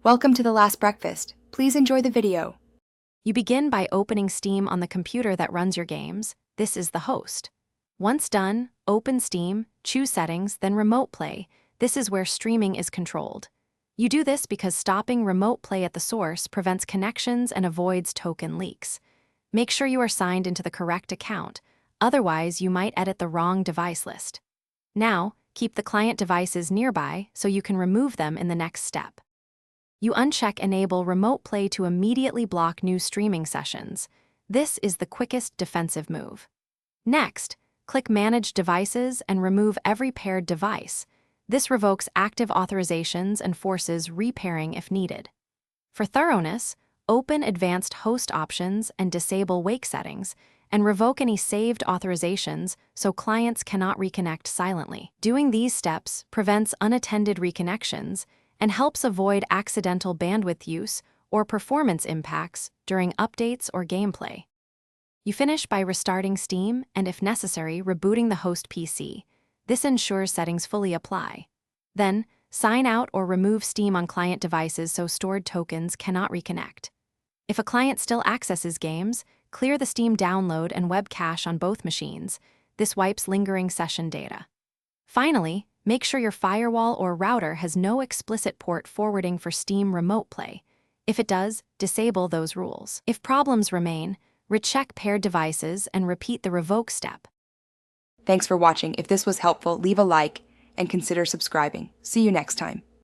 Welcome to The Last Breakfast. Please enjoy the video. You begin by opening Steam on the computer that runs your games. This is the host. Once done, open Steam, choose Settings, then Remote Play. This is where streaming is controlled. You do this because stopping remote play at the source prevents connections and avoids token leaks. Make sure you are signed into the correct account, otherwise you might edit the wrong device list. Now, keep the client devices nearby so you can remove them in the next step. You uncheck Enable Remote Play to immediately block new streaming sessions. This is the quickest defensive move. Next, click Manage Devices and remove every paired device. This revokes active authorizations and forces repairing if needed. For thoroughness, open Advanced Host Options and disable wake settings, and revoke any saved authorizations so clients cannot reconnect silently. Doing these steps prevents unattended reconnections and helps avoid accidental bandwidth use or performance impacts during updates or gameplay. You finish by restarting Steam and, if necessary, rebooting the host PC. This ensures settings fully apply. Then, sign out or remove Steam on client devices so stored tokens cannot reconnect. If a client still accesses games, clear the Steam download and web cache on both machines. This wipes lingering session data. Finally, make sure your firewall or router has no explicit port forwarding for Steam Remote Play. If it does, disable those rules. If problems remain, recheck paired devices and repeat the revoke step. Thanks for watching. If this was helpful, leave a like and consider subscribing. See you next time.